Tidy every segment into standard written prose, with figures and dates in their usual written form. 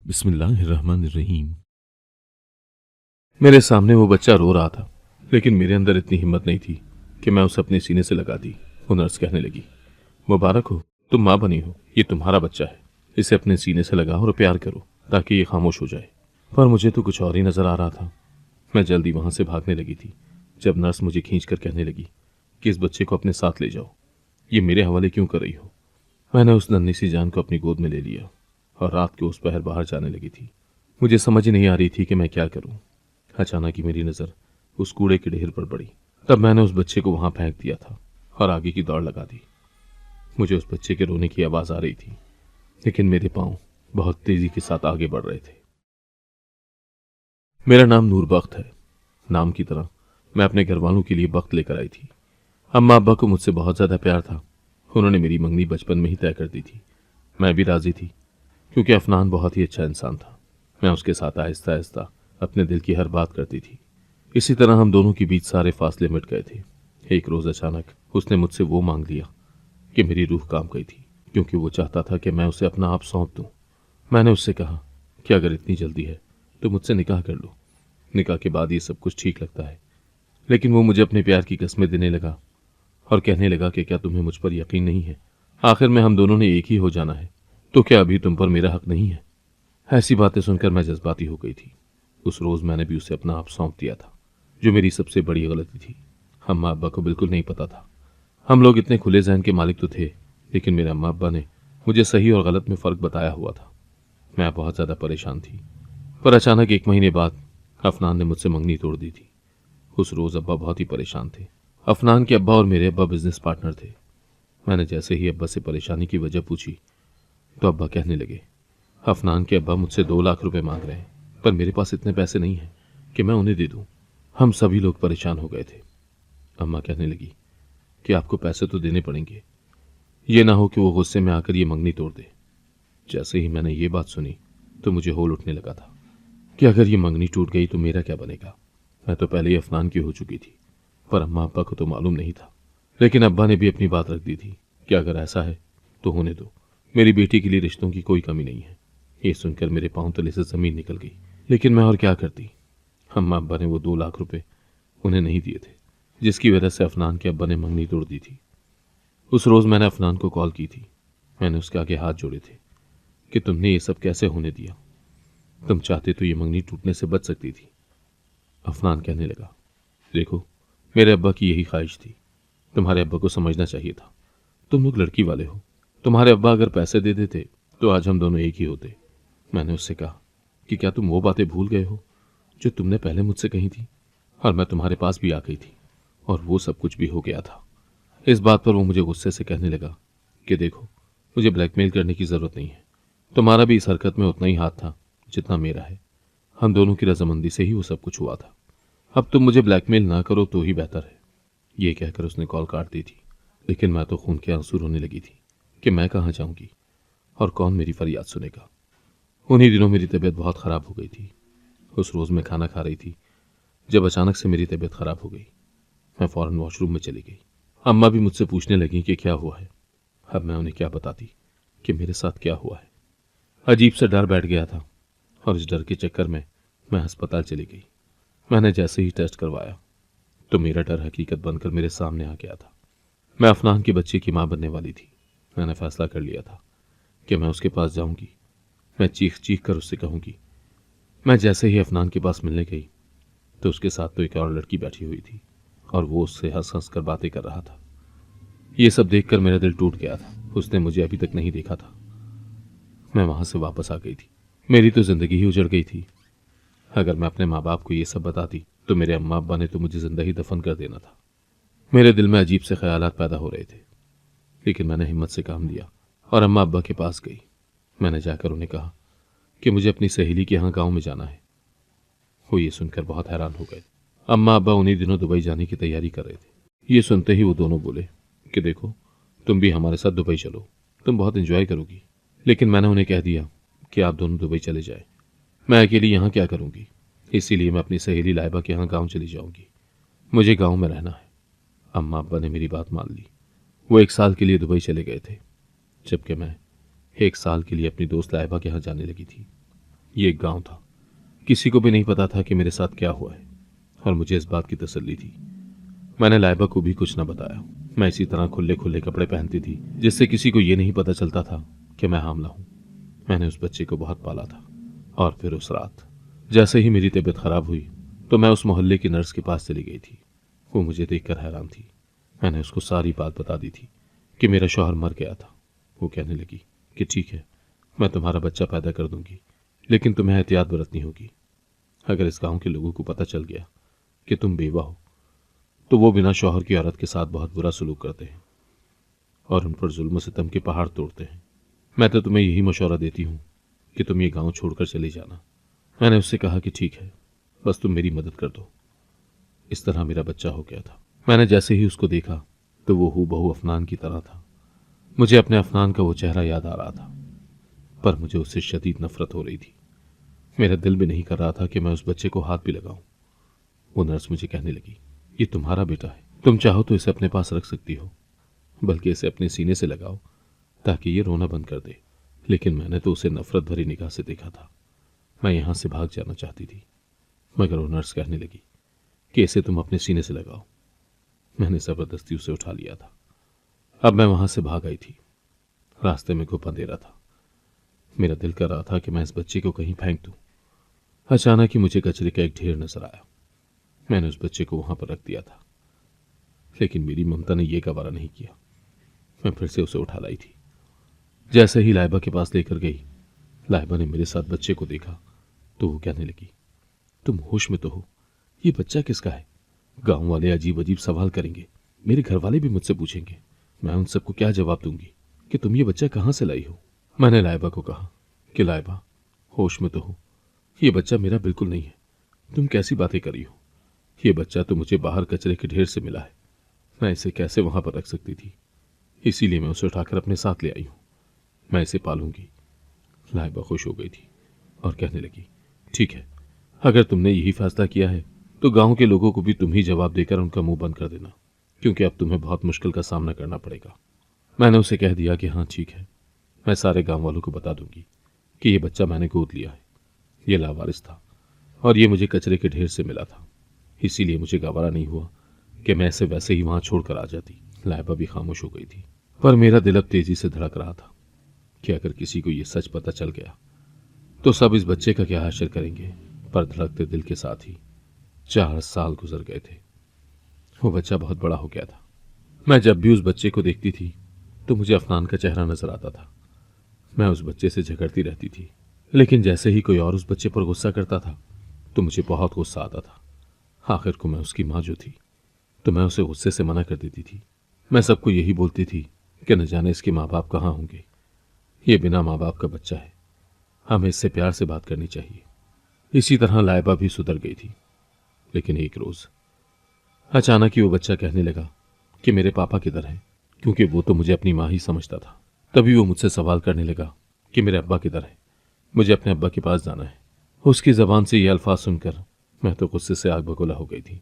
बिस्मिल्लाहिर्रहमानिर्रहीम। मेरे सामने वो बच्चा रो रहा था, लेकिन मेरे अंदर इतनी हिम्मत नहीं थी कि मैं उसे अपने सीने से लगा दी। वो नर्स कहने लगी, मुबारक हो, तुम माँ बनी हो, ये तुम्हारा बच्चा है, इसे अपने सीने से लगाओ और प्यार करो ताकि ये खामोश हो जाए। पर मुझे तो कुछ और ही नजर आ रहा था। मैं जल्दी वहां से भागने लगी थी जब नर्स मुझे खींचकर कहने लगी कि इस बच्चे को अपने साथ ले जाओ, ये मेरे हवाले क्यों कर रही हो। मैंने उस नन्ही सी जान को अपनी गोद में ले लिया और रात के उस पहर बाहर जाने लगी थी। मुझे समझ ही नहीं आ रही थी कि मैं क्या करूं। अचानक ही मेरी नजर उस कूड़े के ढेर पर पड़ी। तब मैंने उस बच्चे को वहां फेंक दिया था और आगे की दौड़ लगा दी। मुझे उस बच्चे के रोने की आवाज आ रही थी, लेकिन मेरे पांव बहुत तेजी के साथ आगे बढ़ रहे थे। मेरा नाम नूर बख्त है। नाम की तरह मैं अपने घर वालों के लिए बख्त लेकर आई थी। अम्मा अब्बा को मुझसे बहुत ज्यादा प्यार था। उन्होंने मेरी मंगनी बचपन में ही तय कर दी थी। मैं भी राजी थी, क्योंकि अफनान बहुत ही अच्छा इंसान था। मैं उसके साथ आहिस्ता आहिस्ता अपने दिल की हर बात करती थी। इसी तरह हम दोनों के बीच सारे फासले मिट गए थे। एक रोज अचानक उसने मुझसे वो मांग लिया कि मेरी रूह कांप गई थी, क्योंकि वो चाहता था कि मैं उसे अपना आप सौंप दूं। मैंने उससे कहा कि अगर इतनी जल्दी है तो मुझसे निकाह कर लो, निकाह के बाद ये सब कुछ ठीक लगता है। लेकिन वो मुझे अपने प्यार की कस्में देने लगा और कहने लगा कि क्या तुम्हें मुझ पर यकीन नहीं है, आखिर में हम दोनों ने एक ही हो जाना है, तो क्या अभी तुम पर मेरा हक नहीं है। ऐसी बातें सुनकर मैं जज्बाती हो गई थी। उस रोज मैंने भी उसे अपना आप सौंप दिया था, जो मेरी सबसे बड़ी गलती थी। अम्मा अब्बा को बिल्कुल नहीं पता था। हम लोग इतने खुले जहन के मालिक तो थे, लेकिन मेरे अम्मा अब्बा ने मुझे सही और गलत में फर्क बताया हुआ था। मैं बहुत ज्यादा परेशान थी। पर अचानक 1 महीने बाद अफनान ने मुझसे मंगनी तोड़ दी थी। उस रोज अब्बा बहुत ही परेशान थे। अफनान के अब्बा और मेरे अब्बा बिजनेस पार्टनर थे। मैंने जैसे ही अब्बा से परेशानी की वजह पूछी तो अब्बा कहने लगे, अफनान के अब्बा मुझसे 2 लाख रुपए मांग रहे हैं, पर मेरे पास इतने पैसे नहीं हैं कि मैं उन्हें दे दूं। हम सभी लोग परेशान हो गए थे। अम्मा कहने लगी कि आपको पैसे तो देने पड़ेंगे, ये ना हो कि वो गुस्से में आकर ये मंगनी तोड़ दे। जैसे ही मैंने ये बात सुनी तो मुझे होल उठने लगा था कि अगर ये मंगनी टूट गई तो मेरा क्या बनेगा। मैं तो पहले ही अफनान की हो चुकी थी, पर अम्मा अब्बा को तो मालूम नहीं था। लेकिन अब्बा ने भी अपनी बात रख दी थी कि अगर ऐसा है तो होने दो, मेरी बेटी के लिए रिश्तों की कोई कमी नहीं है। ये सुनकर मेरे पांव तले से जमीन निकल गई, लेकिन मैं और क्या करती। अम्मा अब्बा ने वो 2 लाख रुपए उन्हें नहीं दिए थे, जिसकी वजह से अफनान के अब्बा ने मंगनी तोड़ दी थी। उस रोज मैंने अफनान को कॉल की थी। मैंने उसके आगे हाथ जोड़े थे कि तुमने ये सब कैसे होने दिया, तुम चाहते तो ये मंगनी टूटने से बच सकती थी। अफनान कहने लगा, देखो, मेरे अब्बा की यही ख्वाहिश थी, तुम्हारे अब्बा को समझना चाहिए था। तुम लोग लड़की वाले हो, तुम्हारे अब्बा अगर पैसे दे देते तो आज हम दोनों एक ही होते। मैंने उससे कहा कि क्या तुम वो बातें भूल गए हो जो तुमने पहले मुझसे कही थी, और मैं तुम्हारे पास भी आ गई थी और वो सब कुछ भी हो गया था। इस बात पर वो मुझे गुस्से से कहने लगा कि देखो, मुझे ब्लैकमेल करने की जरूरत नहीं है, तुम्हारा भी इस हरकत में उतना ही हाथ था जितना मेरा है। हम दोनों की रजामंदी से ही वो सब कुछ हुआ था। अब तुम मुझे ब्लैकमेल ना करो तो ही बेहतर है। ये कहकर उसने कॉल काट दी थी। लेकिन मैं तो खून के आंसू रोने लगी थी कि मैं कहाँ जाऊंगी और कौन मेरी फरियाद सुनेगा। उन्हीं दिनों मेरी तबीयत बहुत खराब हो गई थी। उस रोज मैं खाना खा रही थी जब अचानक से मेरी तबीयत खराब हो गई। मैं फौरन वॉशरूम में चली गई। अम्मा भी मुझसे पूछने लगी कि क्या हुआ है। अब मैं उन्हें क्या बताती कि मेरे साथ क्या हुआ है। अजीब सा डर बैठ गया था और इस डर के चक्कर में मैं अस्पताल चली गई। मैंने जैसे ही टेस्ट करवाया तो मेरा डर हकीकत बनकर मेरे सामने आ गया था। मैं अफनान के बच्चे की मां बनने वाली थी। मैंने फैसला कर लिया था कि मैं उसके पास जाऊंगी। मैं चीख चीख कर उससे कहूंगी। मैं जैसे ही अफनान के पास मिलने गई तो उसके साथ तो एक और लड़की बैठी हुई थी और वो उससे हंस हंस कर बातें कर रहा था। ये सब देखकर मेरा दिल टूट गया था। उसने मुझे अभी तक नहीं देखा था। मैं वहां से वापस आ गई थी। मेरी तो जिंदगी ही उजड़ गई थी। अगर मैं अपने माँ बाप को ये सब बताती तो मेरे अम्मा अब्बा ने तो मुझे जिंदा ही दफन कर देना था। मेरे दिल में अजीब से ख्यालात पैदा हो रहे थे, लेकिन मैंने हिम्मत से काम लिया और अम्मा अब्बा के पास गई। मैंने जाकर उन्हें कहा कि मुझे अपनी सहेली के यहाँ गांव में जाना है। वो ये सुनकर बहुत हैरान हो गए। अम्मा अब्बा उन्हीं दिनों दुबई जाने की तैयारी कर रहे थे। ये सुनते ही वो दोनों बोले कि देखो, तुम भी हमारे साथ दुबई चलो, तुम बहुत एंजॉय करोगी। लेकिन मैंने उन्हें कह दिया कि आप दोनों दुबई चले जाए, मैं अकेली यहाँ क्या करूंगी। इसीलिए मैं अपनी सहेली लाइबा के यहाँ गाँव चली जाऊंगी। मुझे गाँव में रहना है। अम्मा अब्बा ने मेरी बात मान ली। वो 1 साल के लिए दुबई चले गए थे, जबकि मैं 1 साल के लिए अपनी दोस्त लाइबा के यहाँ जाने लगी थी। ये एक गांव था, किसी को भी नहीं पता था कि मेरे साथ क्या हुआ है, और मुझे इस बात की तसल्ली थी। मैंने लाइबा को भी कुछ न बताया। मैं इसी तरह खुले खुले कपड़े पहनती थी, जिससे किसी को ये नहीं पता चलता था कि मैं हामला हूं। मैंने उस बच्चे को बहुत पाला था। और फिर उस रात जैसे ही मेरी तबीयत खराब हुई तो मैं उस मोहल्ले की नर्स के पास चली गई थी। वो मुझे देखकर हैरान थी। मैंने उसको सारी बात बता दी थी कि मेरा शौहर मर गया था। वो कहने लगी कि ठीक है, मैं तुम्हारा बच्चा पैदा कर दूंगी, लेकिन तुम्हें एहतियात बरतनी होगी। अगर इस गांव के लोगों को पता चल गया कि तुम बेवा हो तो वो बिना शौहर की औरत के साथ बहुत बुरा सलूक करते हैं और उन पर जुल्म सितम के पहाड़ तोड़ते हैं। मैं तो तुम्हें यही मशवरा देती हूँ कि तुम ये गांव छोड़कर चली जाना। मैंने उससे कहा कि ठीक है, बस तुम मेरी मदद कर दो। इस तरह मेरा बच्चा हो गया था। मैंने जैसे ही उसको देखा तो वो हूबहू अफनान की तरह था। मुझे अपने अफनान का वो चेहरा याद आ रहा था, पर मुझे उससे शदीद नफरत हो रही थी। मेरा दिल भी नहीं कर रहा था कि मैं उस बच्चे को हाथ भी लगाऊं। वो नर्स मुझे कहने लगी, ये तुम्हारा बेटा है, तुम चाहो तो इसे अपने पास रख सकती हो, बल्कि इसे अपने सीने से लगाओ ताकि ये रोना बंद कर दे। लेकिन मैंने तो उसे नफरत भरी निगाह से देखा था। मैं यहां से भाग जाना चाहती थी, मगर वो नर्स कहने लगी कि इसे तुम अपने सीने से लगाओ। मैंने जबरदस्ती उसे उठा लिया था। अब मैं वहां से भाग आई थी। रास्ते में घुप अंधेरा था। मेरा दिल कर रहा था कि मैं इस बच्चे को कहीं फेंक दूं। अचानक ही मुझे कचरे का एक ढेर नजर आया। मैंने उस बच्चे को वहां पर रख दिया था, लेकिन मेरी ममता ने यह गवारा नहीं किया। मैं फिर से उसे उठा लाई थी। जैसे ही लाइबा के पास लेकर गई, लाइबा ने मेरे साथ बच्चे को देखा तो वो कहने लगी, तुम होश में तो हो? ये बच्चा किसका है? गांव वाले अजीब अजीब सवाल करेंगे, मेरे घर वाले भी मुझसे पूछेंगे। मैं उन सबको क्या जवाब दूंगी कि तुम ये बच्चा कहां से लाई हो? मैंने लाइबा को कहा कि लाइबा, होश में तो हो? ये बच्चा मेरा बिल्कुल नहीं है। तुम कैसी बातें कर रही हो? ये बच्चा तो मुझे बाहर कचरे के ढेर से मिला है। मैं इसे कैसे वहां पर रख सकती थी? इसीलिए मैं उसे उठाकर अपने साथ ले आई हूं। मैं इसे पालूंगी। लाइबा खुश हो गई थी और कहने लगी, ठीक है, अगर तुमने यही फैसला किया है तो गांव के लोगों को भी तुम ही जवाब देकर उनका मुंह बंद कर देना, क्योंकि अब तुम्हें बहुत मुश्किल का सामना करना पड़ेगा। मैंने उसे कह दिया कि हाँ ठीक है, मैं सारे गांव वालों को बता दूंगी कि यह बच्चा मैंने गोद लिया है। यह लावारिस था और यह मुझे कचरे के ढेर से मिला था। इसीलिए मुझे गवारा नहीं हुआ कि मैं इसे वैसे ही वहां छोड़कर आ जाती। लाइबा भी खामोश हो गई थी, पर मेरा दिल अब तेजी से धड़क रहा था कि अगर किसी को यह सच पता चल गया तो सब इस बच्चे का क्या हाशिर करेंगे। पर धड़कते दिल के साथ ही 4 साल गुजर गए थे। वो बच्चा बहुत बड़ा हो गया था। मैं जब भी उस बच्चे को देखती थी तो मुझे अफनान का चेहरा नजर आता था। मैं उस बच्चे से झगड़ती रहती थी, लेकिन जैसे ही कोई और उस बच्चे पर गुस्सा करता था तो मुझे बहुत गुस्सा आता था। आखिर को मैं उसकी माँ जो थी तो मैं उसे गुस्से से मना कर देती थी। मैं सबको यही बोलती थी कि न जाने इसके माँ बाप कहाँ होंगे। ये बिना माँ बाप का बच्चा है, हमें इससे प्यार से बात करनी चाहिए। इसी तरह लाइबा भी सुधर गई थी। लेकिन एक रोज अचानक ही वो बच्चा कहने लगा कि मेरे पापा किधर हैं, क्योंकि वो तो मुझे अपनी माँ ही समझता था। तभी वो मुझसे सवाल करने लगा कि मेरे अब्बा किधर हैं, मुझे अपने अब्बा के पास जाना है। उसकी जबान से ये अल्फाज सुनकर मैं तो गुस्से से आग बगोला हो गई थी।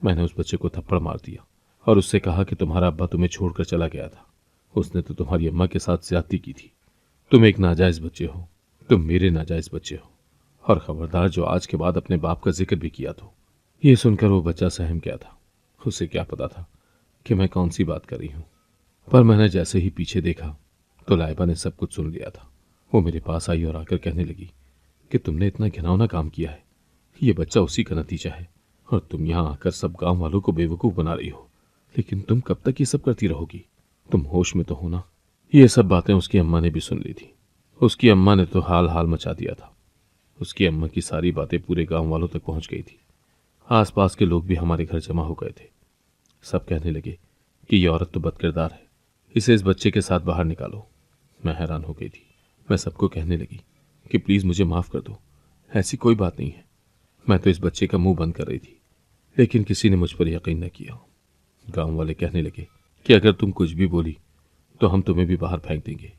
मैंने उस बच्चे को थप्पड़ मार दिया और उससे कहा कि तुम्हारा अब्बा तुम्हें छोड़कर चला गया था। उसने तो तुम्हारी अम्मा के साथ ज्यादती की थी। तुम एक नाजायज बच्चे हो, तुम मेरे नाजायज बच्चे हो, और खबरदार जो आज के बाद अपने बाप का जिक्र भी किया तो। ये सुनकर वो बच्चा सहम गया था। उसे क्या पता था कि मैं कौन सी बात कर रही हूं। पर मैंने जैसे ही पीछे देखा तो लाइबा ने सब कुछ सुन लिया था। वो मेरे पास आई और आकर कहने लगी कि तुमने इतना घिनौना काम किया है। ये बच्चा उसी का नतीजा है, और तुम यहां आकर सब गांव वालों को बेवकूफ बना रही हो। लेकिन तुम कब तक ये सब करती रहोगी? तुम होश में तो हो ना? ये सब बातें उसकी अम्मा ने भी सुन ली थी। उसकी अम्मा ने तो हाल हाल मचा दिया था। उसकी अम्मा की सारी बातें पूरे गांव वालों तक पहुंच गई थी। आसपास के लोग भी हमारे घर जमा हो गए थे। सब कहने लगे कि ये औरत तो बदकिरदार है, इसे इस बच्चे के साथ बाहर निकालो। मैं हैरान हो गई थी। मैं सबको कहने लगी कि प्लीज मुझे माफ कर दो, ऐसी कोई बात नहीं है। मैं तो इस बच्चे का मुंह बंद कर रही थी, लेकिन किसी ने मुझ पर यकीन न किया। गांव वाले कहने लगे कि अगर तुम कुछ भी बोली तो हम तुम्हें भी बाहर फेंक देंगे।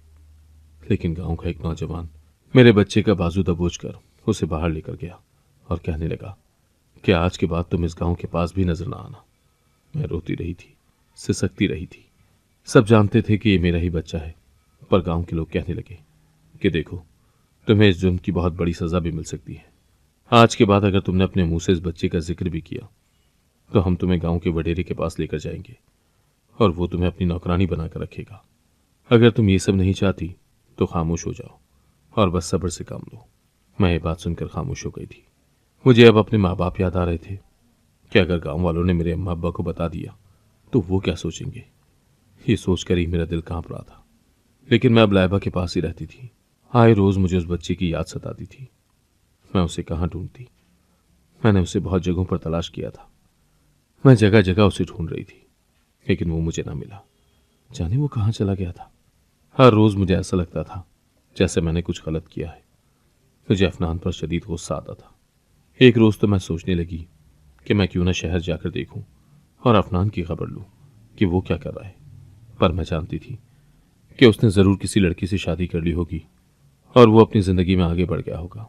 लेकिन गांव का एक नौजवान मेरे बच्चे का बाजू दबोचकर उसे बाहर लेकर गया और कहने लगा कि आज के बाद तुम इस गांव के पास भी नजर ना आना। मैं रोती रही थी, सिसकती रही थी। सब जानते थे कि ये मेरा ही बच्चा है, पर गांव के लोग कहने लगे कि देखो, तुम्हें इस जुर्म की बहुत बड़ी सजा भी मिल सकती है। आज के बाद अगर तुमने अपने मुंह से इस बच्चे का जिक्र भी किया तो हम तुम्हें गांव के वडेरे के पास लेकर जाएंगे और वो तुम्हें अपनी नौकरानी बनाकर रखेगा। अगर तुम ये सब नहीं चाहती तो खामोश हो जाओ और बस सब्र से काम लो। मैं ये बात सुनकर खामोश हो गई थी। मुझे अब अपने माँ बाप याद आ रहे थे कि अगर गांव वालों ने मेरे अम्मा अब्बा को बता दिया तो वो क्या सोचेंगे। ये सोचकर ही मेरा दिल कांप रहा था। लेकिन मैं अब लाइबा के पास ही रहती थी। आए रोज मुझे उस बच्चे की याद सताती थी। मैं उसे कहाँ ढूंढती। मैंने उसे बहुत जगहों पर तलाश किया था। मैं जगह जगह उसे ढूंढ रही थी, लेकिन वो मुझे ना मिला। जाने वो कहाँ चला गया था। हर रोज मुझे ऐसा लगता था जैसे मैंने कुछ गलत किया है। मुझे अफनान पर शदीद गुस्सा आता था। एक रोज तो मैं सोचने लगी कि मैं क्यों ना शहर जाकर देखूं और अफनान की खबर लूं कि वो क्या कर रहा है। पर मैं जानती थी कि उसने जरूर किसी लड़की से शादी कर ली होगी और वो अपनी जिंदगी में आगे बढ़ गया होगा।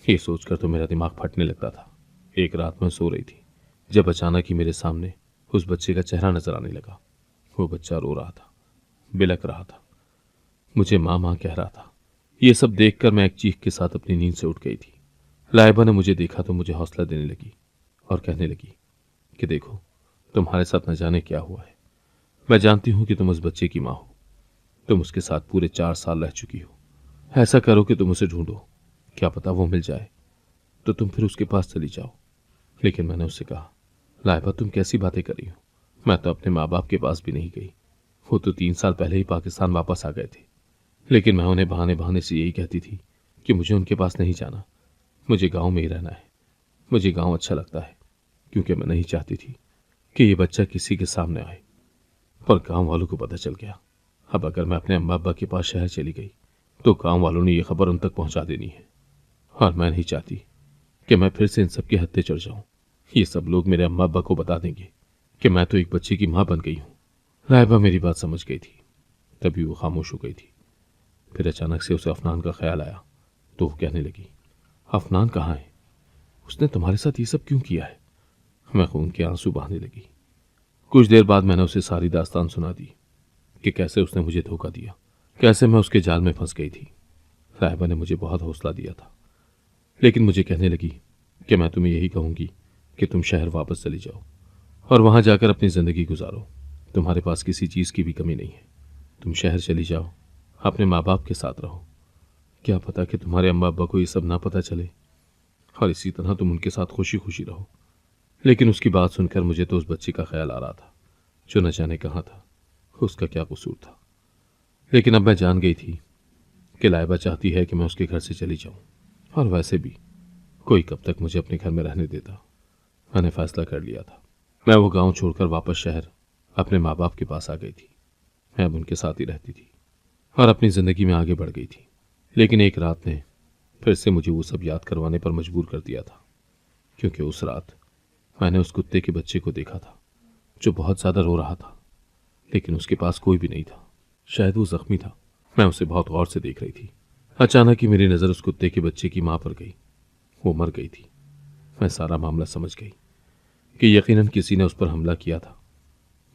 ये सोचकर तो मेरा दिमाग फटने लगता था। एक रात मैं सो रही थी जब अचानक ही मेरे सामने उस बच्चे का चेहरा नजर आने लगा। वो बच्चा रो रहा था, बिलक रहा था, मुझे माँ माँ कह रहा था। ये सब देखकर मैं एक चीख के साथ अपनी नींद से उठ गई थी। लाइबा ने मुझे देखा तो मुझे हौसला देने लगी और कहने लगी कि देखो, तुम्हारे साथ न जाने क्या हुआ है। मैं जानती हूं कि तुम उस बच्चे की माँ हो। तुम उसके साथ पूरे 4 साल रह चुकी हो। ऐसा करो कि तुम उसे ढूंढो, क्या पता वो मिल जाए तो तुम फिर उसके पास चली जाओ। लेकिन मैंने उससे कहा, लाइबा तुम कैसी बातें कर रही हो। मैं तो अपने माँ बाप के पास भी नहीं गई। वो तो 3 साल पहले ही पाकिस्तान वापस आ गए थे। लेकिन मैं उन्हें बहाने बहाने से यही कहती थी कि मुझे उनके पास नहीं जाना, मुझे गांव में ही रहना है। मुझे गांव अच्छा लगता है क्योंकि मैं नहीं चाहती थी कि ये बच्चा किसी के सामने आए। पर गांव वालों को पता चल गया। अब अगर मैं अपने अम्मा अब्बा के पास शहर चली गई तो गांव वालों ने यह खबर उन तक पहुंचा देनी है और मैं नहीं चाहती कि मैं फिर से इन सब के हत्थे चढ़ जाऊं। ये सब लोग मेरे अम्मा अब्बा को बता देंगे कि मैं तो एक बच्चे की मां बन गई हूं। लाइबा मेरी बात समझ गई थी, तभी वो खामोश हो गई थी। फिर अचानक से उसे अफनान का ख्याल आया तो वो कहने लगी, अफनान कहाँ है? उसने तुम्हारे साथ ये सब क्यों किया है? मैं खून के आंसू बहाने लगी। कुछ देर बाद मैंने उसे सारी दास्तान सुना दी कि कैसे उसने मुझे धोखा दिया, कैसे मैं उसके जाल में फंस गई थी। लाइबा ने मुझे बहुत हौसला दिया था, लेकिन मुझे कहने लगी कि मैं तुम्हें यही कहूंगी कि तुम शहर वापस चली जाओ और वहां जाकर अपनी जिंदगी गुजारो। तुम्हारे पास किसी चीज की भी कमी नहीं है। तुम शहर चली जाओ, अपने माँ बाप के साथ रहो। क्या पता कि तुम्हारे अम्मा अब्बा को ये सब ना पता चले और इसी तरह तुम उनके साथ खुशी खुशी रहो। लेकिन उसकी बात सुनकर मुझे तो उस बच्चे का ख्याल आ रहा था जो न जाने कहाँ था, उसका क्या कसूर था। लेकिन अब मैं जान गई थी कि लाइबा चाहती है कि मैं उसके घर से चली जाऊं, और वैसे भी कोई कब तक मुझे अपने घर में रहने देता। मैंने फैसला कर लिया था। मैं वो गांव छोड़कर वापस शहर अपने माँ बाप के पास आ गई थी। मैं अब उनके साथ ही रहती थी और अपनी जिंदगी में आगे बढ़ गई थी। लेकिन एक रात ने फिर से मुझे वो सब याद करवाने पर मजबूर कर दिया था, क्योंकि उस रात मैंने उस कुत्ते के बच्चे को देखा था जो बहुत ज्यादा रो रहा था, लेकिन उसके पास कोई भी नहीं था। शायद वो जख्मी था। मैं उसे बहुत गौर से देख रही थी। अचानक ही मेरी नजर उस कुत्ते के बच्चे की मां पर गई। वो मर गई थी। मैं सारा मामला समझ गई कि यकीनन किसी ने उस पर हमला किया था।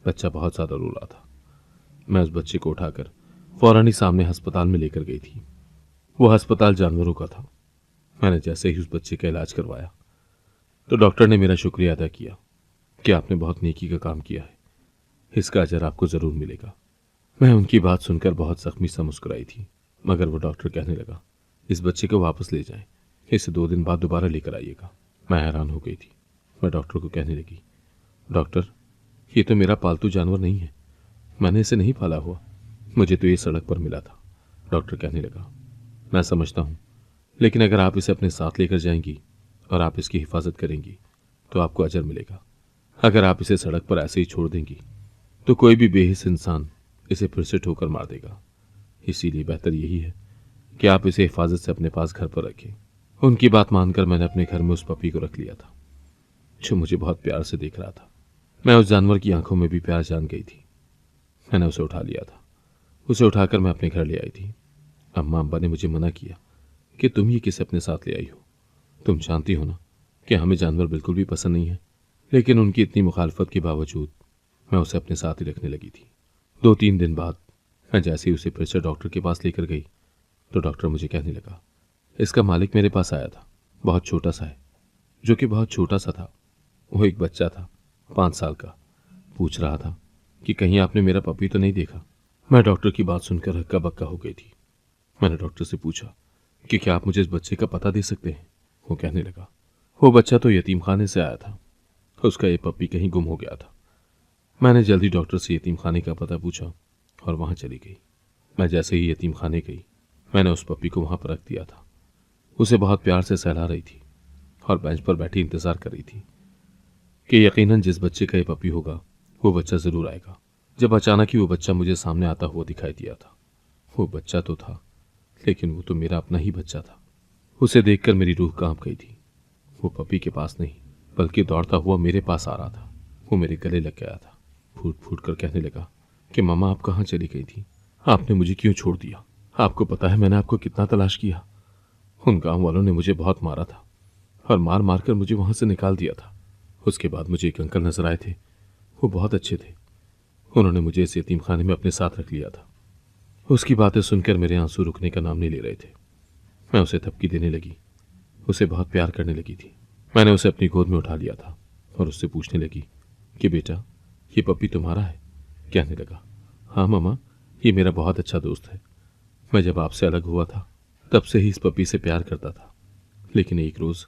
बच्चा बहुत ज्यादा रो रहा था। मैं उस बच्चे को उठाकर फौरन ही सामने अस्पताल में लेकर गई थी। वो अस्पताल जानवरों का था। मैंने जैसे ही उस बच्चे का इलाज करवाया तो डॉक्टर ने मेरा शुक्रिया अदा किया कि आपने बहुत नेकी का काम किया है, इसका अजर आपको जरूर मिलेगा। मैं उनकी बात सुनकर बहुत जख्मी सा मुस्कुराई थी, मगर वो डॉक्टर कहने लगा, इस बच्चे को वापस ले जाएं, इसे 2 दिन बाद दोबारा लेकर आइएगा। मैं हैरान हो गई थी। मैं डॉक्टर को कहने लगी, डॉक्टर, ये तो मेरा पालतू जानवर नहीं है, मैंने इसे नहीं पाला हुआ, मुझे तो ये सड़क पर मिला था। डॉक्टर कहने लगा, मैं समझता हूँ, लेकिन अगर आप इसे अपने साथ लेकर जाएंगी और आप इसकी हिफाजत करेंगी तो आपको अजर मिलेगा। अगर आप इसे सड़क पर ऐसे ही छोड़ देंगी तो कोई भी बेहिस इंसान इसे फिर से ठोकर मार देगा। इसीलिए बेहतर यही है कि आप इसे हिफाजत से अपने पास घर पर रखें। उनकी बात मानकर मैंने अपने घर में उस पपी को रख लिया था जो मुझे बहुत प्यार से देख रहा था। मैं उस जानवर की आंखों में भी प्यार जान गई थी। मैंने उसे उठा लिया था। उसे उठाकर मैं अपने घर ले आई थी। अम्मा अब्बा ने मुझे मना किया कि तुम ये किसे अपने साथ ले आई हो। तुम जानती हो ना कि हमें जानवर बिल्कुल भी पसंद नहीं है। लेकिन उनकी इतनी मुखालफत के बावजूद मैं उसे अपने साथ ही रखने लगी थी। 2-3 दिन बाद मैं जैसे ही उसे फिर से डॉक्टर के पास लेकर गई तो डॉक्टर मुझे कहने लगा, इसका मालिक मेरे पास आया था, बहुत छोटा सा है, जो कि बहुत छोटा सा था। वो एक बच्चा था, 5 साल का। पूछ रहा था कि कहीं आपने मेरा पपी तो नहीं देखा। मैं डॉक्टर की बात सुनकर हक्का बक्का हो गई थी। मैंने डॉक्टर से पूछा कि क्या आप मुझे इस बच्चे का पता दे सकते हैं। वो कहने लगा, वो बच्चा तो यतीम खाने से आया था, उसका ये पपी कहीं गुम हो गया था। मैंने जल्दी डॉक्टर से यतीम खाने का पता पूछा और वहां चली गई। मैं जैसे ही यतीम खाने गई, मैंने उस पपी को वहां पर रख दिया था। उसे बहुत प्यार से सहला रही थी और बेंच पर बैठी इंतजार कर रही थी कि यकीनन जिस बच्चे का ये पपी होगा वो बच्चा जरूर आएगा। जब अचानक ही वो बच्चा मुझे सामने आता हुआ दिखाई दिया था। वो बच्चा तो था, लेकिन वो तो मेरा अपना ही बच्चा था। उसे देखकर मेरी रूह कांप गई थी। वो पपी के पास नहीं, बल्कि दौड़ता हुआ मेरे पास आ रहा था। वो मेरे गले लग गया था, फूट फूट कर कहने लगा कि मामा आप कहाँ चली गई थी, आपने मुझे क्यों छोड़ दिया। आपको पता है मैंने आपको कितना तलाश किया। उन गांव वालों ने मुझे बहुत मारा था और मार मार कर मुझे वहां से निकाल दिया था। उसके बाद मुझे एक अंकल नजर आए थे, वो बहुत अच्छे थे। उन्होंने मुझे इस यतीम खाने में अपने साथ रख लिया था। उसकी बातें सुनकर मेरे आंसू रुकने का नाम नहीं ले रहे थे। मैं उसे थपकी देने लगी, उसे बहुत प्यार करने लगी थी। मैंने उसे अपनी गोद में उठा लिया था और उससे पूछने लगी कि बेटा ये पपी तुम्हारा है। कहने लगा, हाँ मामा, ये मेरा बहुत अच्छा दोस्त है। मैं जब आपसे अलग हुआ था तब से ही इस पपी से प्यार करता था। लेकिन एक रोज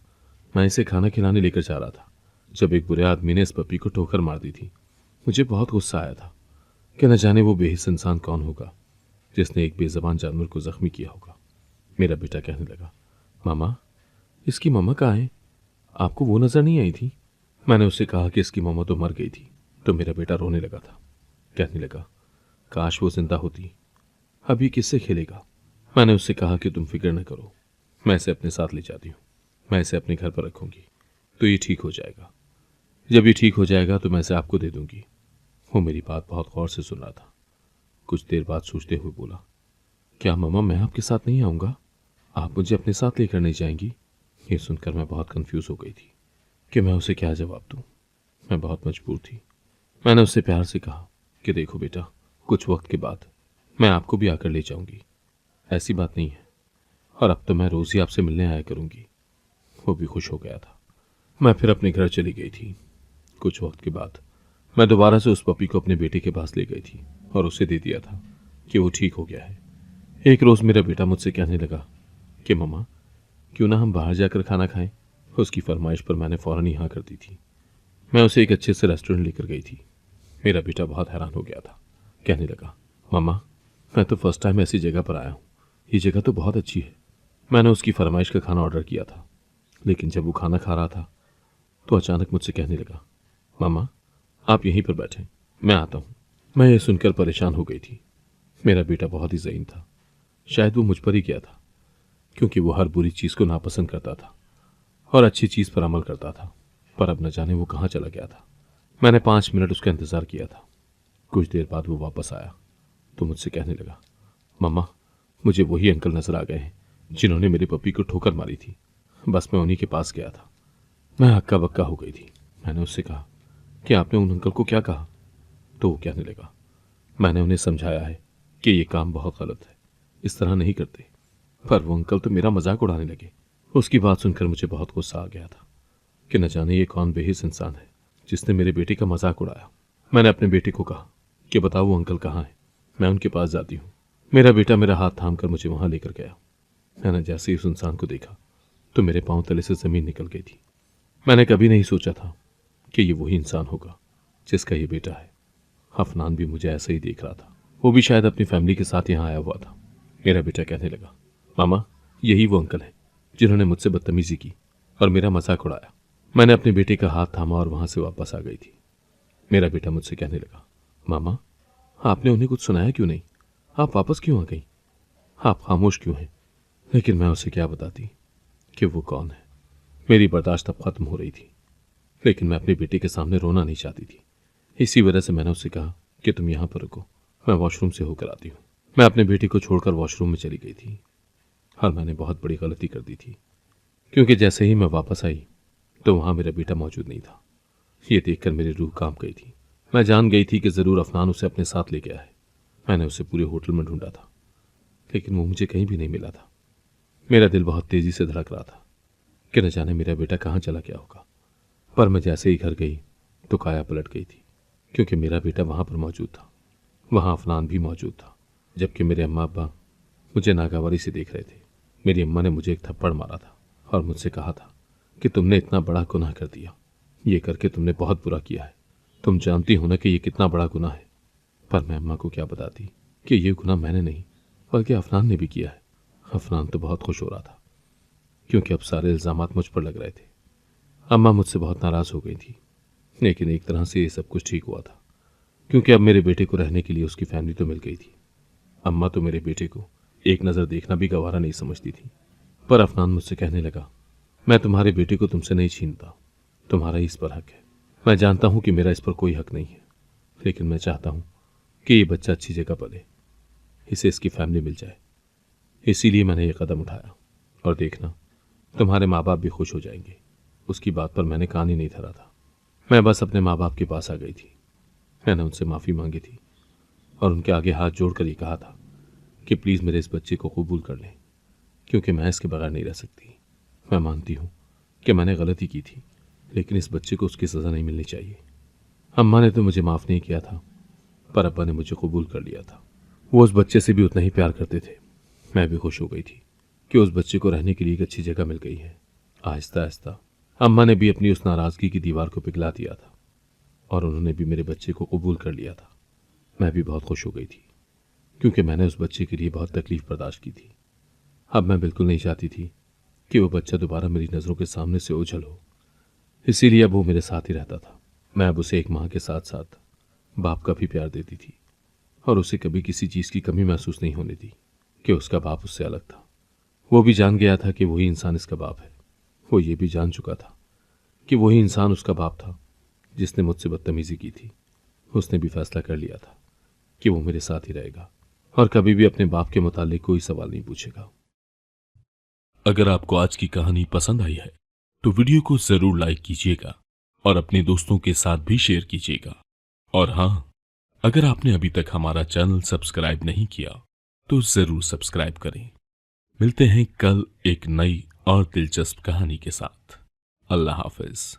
मैं इसे खाना खिलाने लेकर जा रहा था, जब एक बुरे आदमी ने इस पपी को ठोकर मार दी थी। मुझे बहुत गुस्सा आया था कि न जाने वो बेहिस इंसान कौन होगा जिसने एक बेजबान जानवर को जख्मी किया होगा। मेरा बेटा कहने लगा, मामा इसकी मम्मा कहाँ है, आपको वो नजर नहीं आई थी। मैंने उससे कहा कि इसकी मम्मा तो मर गई थी, तो मेरा बेटा रोने लगा था। कहने लगा, काश वो जिंदा होती, अभी किससे खेलेगा। मैंने उससे कहा कि तुम फिक्र न करो, मैं इसे अपने साथ ले जाती हूँ, मैं इसे अपने घर पर रखूंगी तो ये ठीक हो जाएगा। जब ये ठीक हो जाएगा तो मैं इसे आपको दे दूंगी। वो मेरी बात बहुत गौर से सुन रहा था। कुछ देर बाद सोचते हुए बोला, क्या मामा मैं आपके साथ नहीं आऊंगा, आप मुझे अपने साथ लेकर नहीं जाएंगी। ये सुनकर मैं बहुत कंफ्यूज हो गई थी कि मैं उसे क्या जवाब दूं। मैं बहुत मजबूर थी। मैंने उससे प्यार से कहा कि देखो बेटा, कुछ वक्त के बाद मैं आपको भी आकर ले जाऊंगी, ऐसी बात नहीं है, और अब तो मैं रोज ही आपसे मिलने आया करूंगी। वो भी खुश हो गया था। मैं फिर अपने घर चली गई थी। कुछ वक्त के बाद मैं दोबारा से उस पपी को अपने बेटे के पास ले गई थी और उसे दे दिया था कि वो ठीक हो गया है। एक रोज मेरा बेटा मुझसे कहने लगा कि मम्मा क्यों ना हम बाहर जाकर खाना खाएं। उसकी फरमाइश पर मैंने फौरन ही हाँ कर दी थी। मैं उसे एक अच्छे से रेस्टोरेंट लेकर गई थी। मेरा बेटा बहुत हैरान हो गया था। कहने लगा, मम्मा मैं तो फर्स्ट टाइम ऐसी जगह पर आया हूँ, ये जगह तो बहुत अच्छी है। मैंने उसकी फरमाइश का खाना ऑर्डर किया था, लेकिन जब वो खाना खा रहा था तो अचानक मुझसे कहने लगा, मम्मा आप यहीं पर बैठें, मैं आता हूँ। मैं ये सुनकर परेशान हो गई थी। मेरा बेटा बहुत ही ज़हीन था। शायद वो मुझ पर ही गया था, क्योंकि वो हर बुरी चीज़ को नापसंद करता था और अच्छी चीज़ पर अमल करता था। पर अब न जाने वो कहाँ चला गया था। मैंने 5 मिनट उसका इंतज़ार किया था। कुछ देर बाद वो वापस आया तो मुझसे कहने लगा, मम्मा मुझे वही अंकल नजर आ गए हैं जिन्होंने मेरी पपी को ठोकर मारी थी। बस मैं उन्हीं के पास गया था। मैं हक्का बक्का हो गई थी। मैंने उससे कहा कि आपने उन अंकल को क्या कहा। तो वो कहने लगा, मैंने उन्हें समझाया है कि ये काम बहुत गलत है, इस तरह नहीं करते। पर वो अंकल तो मेरा मजाक उड़ाने लगे। उसकी बात सुनकर मुझे बहुत गुस्सा आ गया था कि न जाने ये कौन बेहिस इंसान है जिसने मेरे बेटे का मजाक उड़ाया। मैंने अपने बेटे को कहा कि बताओ वो अंकल कहाँ है, मैं उनके पास जाती हूँ। मेरा बेटा मेरा हाथ थाम कर मुझे वहां लेकर गया। मैंने जैसे ही उस इंसान को देखा तो मेरे पांव तले से जमीन निकल गई थी। मैंने कभी नहीं सोचा था कि ये वही इंसान होगा जिसका ये बेटा है। अफनान भी मुझे ऐसे ही देख रहा था, वो भी शायद अपनी फैमिली के साथ यहाँ आया हुआ था। मेरा बेटा कहने लगा, मामा यही वो अंकल है जिन्होंने मुझसे बदतमीजी की और मेरा मजाक उड़ाया। मैंने अपने बेटे का हाथ थामा और वहां से वापस आ गई थी। मेरा बेटा मुझसे कहने लगा, मामा आपने उन्हें कुछ सुनाया क्यों नहीं, आप वापस क्यों आ गई, आप खामोश क्यों हैं। लेकिन मैं उसे क्या बताती कि वो कौन है। मेरी बर्दाश्त अब खत्म हो रही थी, लेकिन मैं अपने बेटे के सामने रोना नहीं चाहती थी। इसी वजह से मैंने उससे कहा कि तुम यहां पर रुको, मैं वॉशरूम से होकर आती हूँ। मैं अपने बेटे को छोड़कर वॉशरूम में चली गई थी और मैंने बहुत बड़ी गलती कर दी थी, क्योंकि जैसे ही मैं वापस आई तो वहां मेरा बेटा मौजूद नहीं था। ये देखकर मेरी रूह कांप गई थी। मैं जान गई थी कि जरूर अफनान उसे अपने साथ ले गया है। मैंने उसे पूरे होटल में ढूंढा था, लेकिन वो मुझे कहीं भी नहीं मिला था। मेरा दिल बहुत तेजी से धड़क रहा था कि न जाने मेरा बेटा कहाँ चला गया होगा। पर मैं जैसे ही घर गई तो काया पलट गई थी, क्योंकि मेरा बेटा वहां पर मौजूद था। वहां अफनान भी मौजूद था, जबकि मेरे अम्मा अब्बा मुझे नागवारी से देख रहे थे। मेरी अम्मा ने मुझे एक थप्पड़ मारा था और मुझसे कहा था कि तुमने इतना बड़ा गुनाह कर दिया, ये करके तुमने बहुत बुरा किया है। तुम जानती हो ना कि ये कितना बड़ा गुनाह है। पर मैं अम्मा को क्या बताती कि ये गुनाह मैंने नहीं बल्कि अफनान ने भी किया है। अफनान तो बहुत खुश हो रहा था, क्योंकि अब सारे इल्जामात मुझ पर लग रहे थे। अम्मा मुझसे बहुत नाराज हो गई थी, लेकिन एक तरह से ये सब कुछ ठीक हुआ था, क्योंकि अब मेरे बेटे को रहने के लिए उसकी फैमिली तो मिल गई थी। अम्मा तो मेरे बेटे को एक नज़र देखना भी गवारा नहीं समझती थी। पर अफनान मुझसे कहने लगा, मैं तुम्हारे बेटे को तुमसे नहीं छीनता, तुम्हारा ही इस पर हक है। मैं जानता हूं कि मेरा इस पर कोई हक नहीं है, लेकिन मैं चाहता हूं कि ये बच्चा अच्छी जगह पले, इसे इसकी फैमिली मिल जाए। इसीलिए मैंने ये कदम उठाया, और देखना तुम्हारे माँ बाप भी खुश हो जाएंगे। उसकी बात पर मैंने कान ही नहीं धरा था। मैं बस अपने माँ बाप के पास आ गई थी। मैंने उनसे माफ़ी मांगी थी और उनके आगे हाथ जोड़कर ये कहा था कि प्लीज़ मेरे इस बच्चे को कबूल कर लें, क्योंकि मैं इसके बगैर नहीं रह सकती। मैं मानती हूँ कि मैंने गलती की थी, लेकिन इस बच्चे को उसकी सज़ा नहीं मिलनी चाहिए। अम्मा ने तो मुझे माफ़ नहीं किया था, पर अब्बा ने मुझे कबूल कर लिया था। वो उस बच्चे से भी उतना ही प्यार करते थे। मैं भी खुश हो गई थी कि उस बच्चे को रहने के लिए एक अच्छी जगह मिल गई है। आहिस्ता आहिस्ता अम्मा ने भी अपनी उस नाराज़गी की दीवार को पिघला दिया था, और उन्होंने भी मेरे बच्चे को कबूल कर लिया था। मैं भी बहुत खुश हो गई थी, क्योंकि मैंने उस बच्चे के लिए बहुत तकलीफ बर्दाश्त की थी। अब मैं बिल्कुल नहीं चाहती थी कि वो बच्चा दोबारा मेरी नज़रों के सामने से ओझल हो। इसीलिए अब वो मेरे साथ ही रहता था। मैं अब उसे एक माँ के साथ साथ बाप का भी प्यार देती थी, और उसे कभी किसी चीज़ की कमी महसूस नहीं होने दी कि उसका बाप उससे अलग था। वो भी जान गया था कि वही इंसान इसका बाप है। वो ये भी जान चुका था कि वही इंसान उसका बाप था जिसने मुझसे बदतमीजी की थी। उसने भी फैसला कर लिया था कि वो मेरे साथ ही रहेगा और कभी भी अपने बाप के मुतालिक कोई सवाल नहीं पूछेगा। अगर आपको आज की कहानी पसंद आई है तो वीडियो को जरूर लाइक कीजिएगा और अपने दोस्तों के साथ भी शेयर कीजिएगा। और हाँ, अगर आपने अभी तक हमारा चैनल सब्सक्राइब नहीं किया तो जरूर सब्सक्राइब करें। मिलते हैं कल एक नई और दिलचस्प कहानी के साथ। अल्लाह हाफिज।